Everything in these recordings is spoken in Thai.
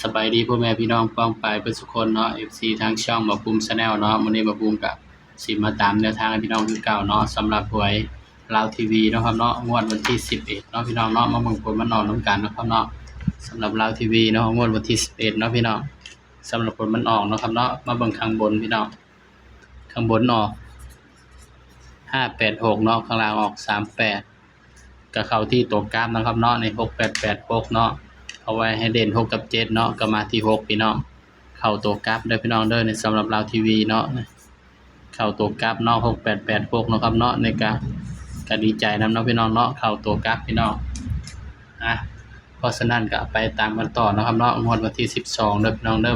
สบายดีพ่อแม่พี่น้องป้องปายเพิ่นทุกคนเนาะ FC ทางช่องบ่าวปุ้ม Channel เนาะมื้อนี้บ่าวปุ้มก็สิมาตามแนวทางให้พี่น้องคือเก่าเนาะสำหรับหวยลาวทีวีเนาะครับเนาะงวดวันที่11เนาะพี่น้องเนาะมาเบิ่งผลมันออกนำกันเนาะครับเนาะสำหรับลาวทีวีเนาะงวดวันที่11เนาะพี่น้องสำหรับผลมันออกเนาะครับเนาะมาเบิ่งข้างบนพี่น้องข้างบนออก586เนาะข้างล่างออก38ก็เข้าที่ตัวกราฟนะครับเนาะใน6886เนาะเอาไว้ให้เด่น6กับ7เนาะก็มาที่6พี่น้องเข้าตัวกราฟเด้อพี่น้องเด้อในสำหรับลาวทีวีเนาะเข้าตัวกราฟเนาะ6886เนาะครับเนาะในก็ดีใจนำเนาะพี่น้องเนาะเข้าตัวกราฟพี่น้องเพราะฉะนั้นก็ไปตามกันต่อเนาะครับเนาะงวดวันที่12เด้อพี่น้องเด้อ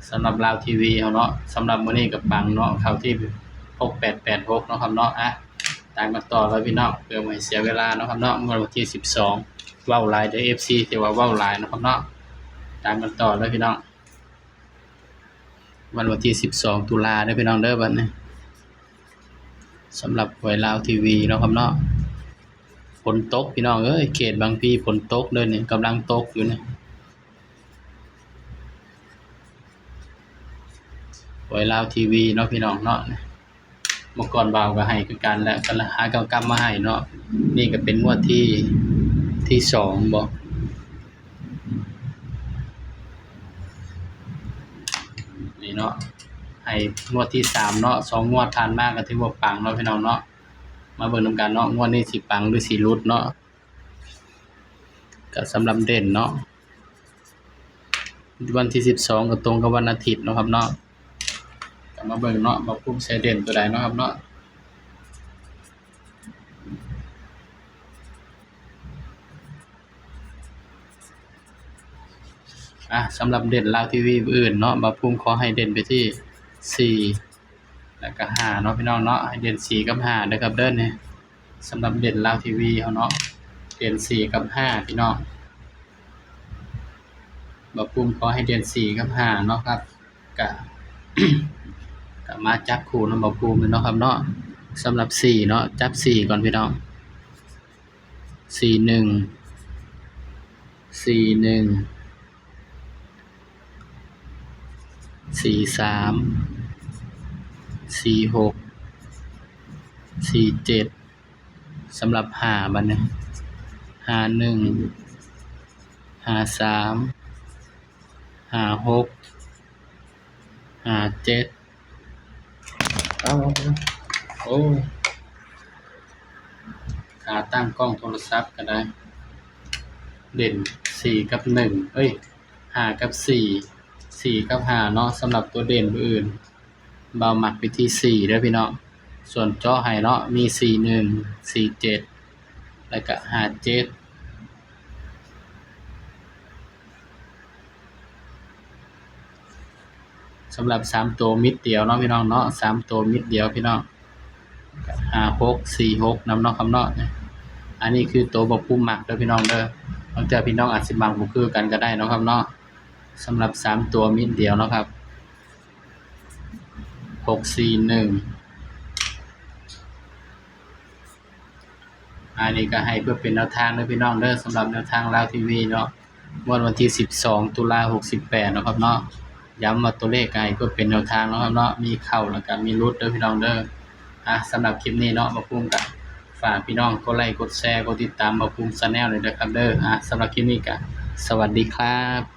สำหรับลาวทีวีเฮาเนาะสำหรับมื้อนี้ก็ปังเนาะเข้าที่6886เนาะครับเนาะตามกันต่อเลยพี่น้องเพื่อไม่เสียเวลาเนาะครับเนาะงวดวันที่12เว้าหลายเด้อ FC ที่ว่าเว้าหลายเนาะครับเนาะตามกันต่อเลยพี่น้องวันที่12ตุลาเด้อพี่น้องเด้อบัดนี้สำหรับหวยลาวทีวีเนาะครับเนาะฝนตกพี่น้องเอ้ยเขตบางพีฝนตกเด้อนี่กำลังตกอยู่นี่หวยลาวทีวีเนาะพี่น้องเนาะเมื่อก่อนบ่าวก็ให้คือกันแล้วก็หากำมาให้เนาะนี่ก็เป็นงวดที่2บ่นี่เนาะให้งวดที่3เนาะ2งวดผ่านมาก็ถือว่าปังเนาะพี่น้องเนาะมาเบิ่งนำกันเนาะงวดนี้สิปังหรือสิหลุดเนาะก็สำหรับเด่นเนาะวันที่12ก็ตรงกับวันอาทิตย์เนาะครับเนาะก็มาเบิ่งเนาะบ่าวปุ้มใช้เด่นตัวใดเนาะครับเนาะสำหรับเด่นลาวทีวีอื่นเนาะบ่าวปุ้มขอให้เด่นไปที่4แล้วก็5เนาะพี่น้องเนาะให้เด่น4กับ5เด้อครับเด้อนี่สำหรับเด่นลาวทีวีเฮาเนาะเด่น4กับ5พี่น้องบ่าวปุ้มขอให้เด่น4กับ5เนาะครับก็ ก็มาจับคู่นำบ่าวปุ้มเนาะครับเนาะสำหรับ4เนาะจับ4ก่อนพี่น้อง41 43 46 47สำหรับ5บัดนี้51 53 56 57โอ้ยขาตั้งกล้องโทรศัพท์ก็ได้เด่น4กับ15กับ4กับ5เนาะสำหรับตัวเด่นอื่นบ่าวมักไปที่4เด้อพี่น้องส่วนเจาะให้เนาะมี41 47แล้วก็57สำหรับ3ตัวมิดเดียวเนาะพี่น้องเนาะ3ตัวมิดเดียวพี่น้อง56 46นำเนาะครับเนาะอันนี้คือตัวบ่าวปุ้มมักเด้อพี่น้องเด้อบางเทื่อพี่น้องอาจสิมักบ่คือกันก็ได้เนาะครับเนาะสำหรับ3ตัวมิดเดียวเนาะครับ641อันนี้ก็ให้เพื่อเป็นแนวทางเด้อพี่น้องเด้อสำหรับแนวทางลาวทีวีเนาะวันที่12ตุลา68เนาะครับเนาะย้ำว่าตัวเลขให้เพื่อเป็นแนวทางเนาะครับเนาะมีเข้าแล้วก็มีหลุดเด้อพี่น้องเด้อสำหรับคลิปนี้เนาะบ่าวปุ้มก็ฝากพี่น้องกดไลค์กดแชร์กดติดตามบ่าวปุ้ม Channel เลยเด้อครับเด้อสำหรับคลิปนี้ก็สวัสดีครับ